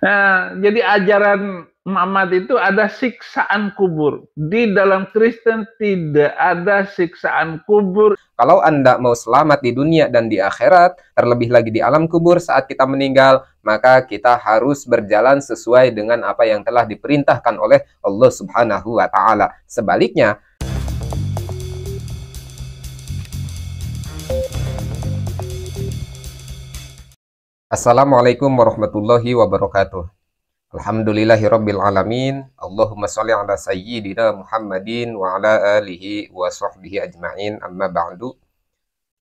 Nah, jadi ajaran Muhammad itu ada siksaan kubur. Di dalam Kristen tidak ada siksaan kubur. Kalau Anda mau selamat di dunia dan di akhirat, terlebih lagi di alam kubur saat kita meninggal, maka kita harus berjalan sesuai dengan apa yang telah diperintahkan oleh Allah Subhanahu wa Ta'ala. Sebaliknya, Assalamualaikum warahmatullahi wabarakatuh. Alhamdulillahirabbil alamin. Allahumma shalli ala sayyidina Muhammadin wa ala alihi wa sahbihi ajma'in. Amma ba'du.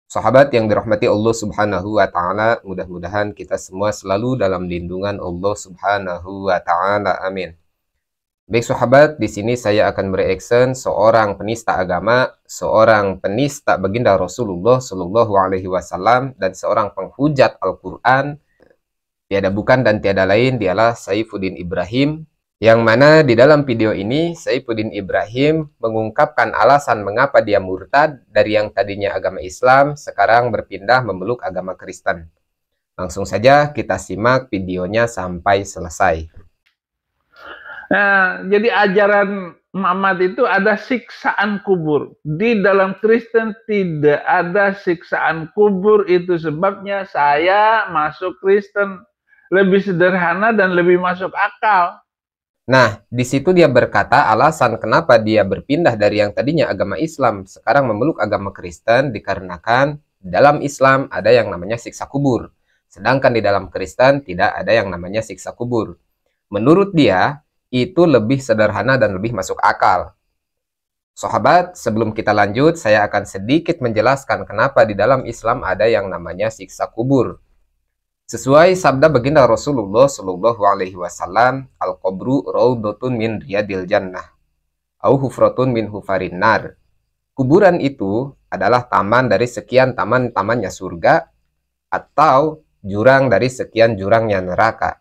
Sahabat yang dirahmati Allah Subhanahu wa Ta'ala, mudah-mudahan kita semua selalu dalam lindungan Allah Subhanahu wa Ta'ala. Amin. Baik sahabat, di sini saya akan bereaction seorang penista agama, seorang penista baginda Rasulullah Shallallahu Alaihi Wasallam, dan seorang penghujat Al-Quran. Tiada bukan dan tiada lain, dialah Saifuddin Ibrahim. Yang mana di dalam video ini, Saifuddin Ibrahim mengungkapkan alasan mengapa dia murtad dari yang tadinya agama Islam, sekarang berpindah memeluk agama Kristen. Langsung saja kita simak videonya sampai selesai. Nah, jadi ajaran Muhammad itu ada siksaan kubur. Di dalam Kristen tidak ada siksaan kubur. Itu sebabnya saya masuk Kristen. Lebih sederhana dan lebih masuk akal. Nah, di situ dia berkata alasan kenapa dia berpindah dari yang tadinya agama Islam, sekarang memeluk agama Kristen, dikarenakan dalam Islam ada yang namanya siksa kubur. Sedangkan di dalam Kristen tidak ada yang namanya siksa kubur. Menurut dia, itu lebih sederhana dan lebih masuk akal. Sahabat, sebelum kita lanjut, saya akan sedikit menjelaskan kenapa di dalam Islam ada yang namanya siksa kubur. Sesuai sabda baginda Rasulullah Shallallahu Alaihi Wasallam, al-qabru raudhatun min riyadil jannah, au hufratun min hufarin nar. Kuburan itu adalah taman dari sekian taman-tamannya surga, atau jurang dari sekian jurangnya neraka.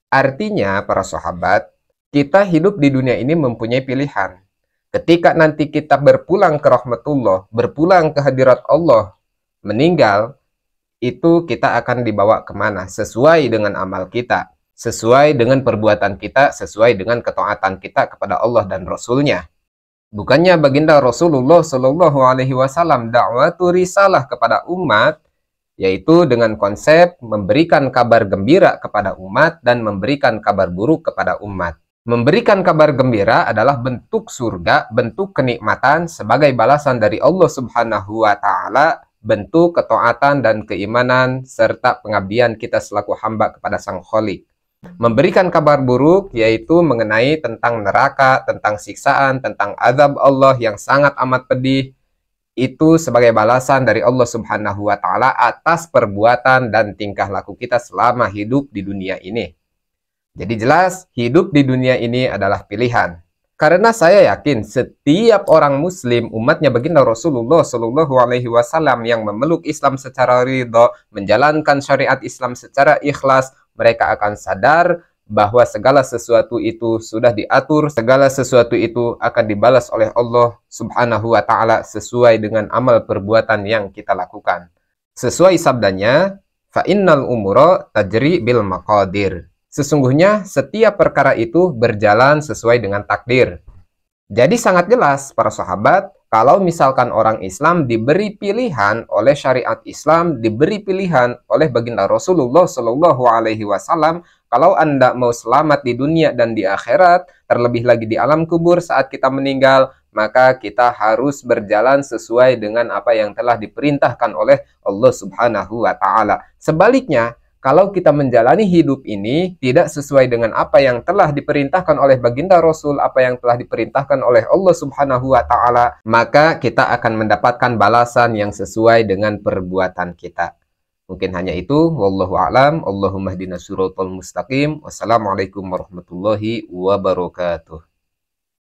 Artinya, para sahabat, kita hidup di dunia ini mempunyai pilihan. Ketika nanti kita berpulang ke rahmatullah, berpulang ke hadirat Allah, meninggal, itu kita akan dibawa kemana? Sesuai dengan amal kita, sesuai dengan perbuatan kita, sesuai dengan ketaatan kita kepada Allah dan Rasul-Nya. Bukannya baginda Rasulullah Shallallahu Alaihi Wasallam dakwatu risalah kepada umat, yaitu dengan konsep memberikan kabar gembira kepada umat dan memberikan kabar buruk kepada umat. Memberikan kabar gembira adalah bentuk surga, bentuk kenikmatan sebagai balasan dari Allah Subhanahu wa Ta'ala, bentuk ketaatan dan keimanan serta pengabdian kita selaku hamba kepada Sang Khalik. Memberikan kabar buruk yaitu mengenai tentang neraka, tentang siksaan, tentang azab Allah yang sangat amat pedih. Itu sebagai balasan dari Allah Subhanahu wa Ta'ala atas perbuatan dan tingkah laku kita selama hidup di dunia ini. Jadi jelas hidup di dunia ini adalah pilihan. Karena saya yakin setiap orang muslim, umatnya baginda Rasulullah Shallallahu Alaihi Wasallam yang memeluk Islam secara ridho, menjalankan syariat Islam secara ikhlas, mereka akan sadar bahwa segala sesuatu itu sudah diatur, segala sesuatu itu akan dibalas oleh Allah Subhanahu wa Ta'ala sesuai dengan amal perbuatan yang kita lakukan. Sesuai sabdanya, fa innal umura tajri bil maqadir. Sesungguhnya setiap perkara itu berjalan sesuai dengan takdir. Jadi sangat jelas para sahabat, kalau misalkan orang Islam diberi pilihan oleh syariat Islam, diberi pilihan oleh baginda Rasulullah Shallallahu Alaihi Wasallam, kalau Anda mau selamat di dunia dan di akhirat, terlebih lagi di alam kubur saat kita meninggal, maka kita harus berjalan sesuai dengan apa yang telah diperintahkan oleh Allah Subhanahu wa Ta'ala. Sebaliknya, kalau kita menjalani hidup ini tidak sesuai dengan apa yang telah diperintahkan oleh baginda Rasul, apa yang telah diperintahkan oleh Allah Subhanahu wa Ta'ala, maka kita akan mendapatkan balasan yang sesuai dengan perbuatan kita. Mungkin hanya itu. Wallahu a'lam. Allahumma hdina siratal mustaqim. Wassalamualaikum warahmatullahi wabarakatuh.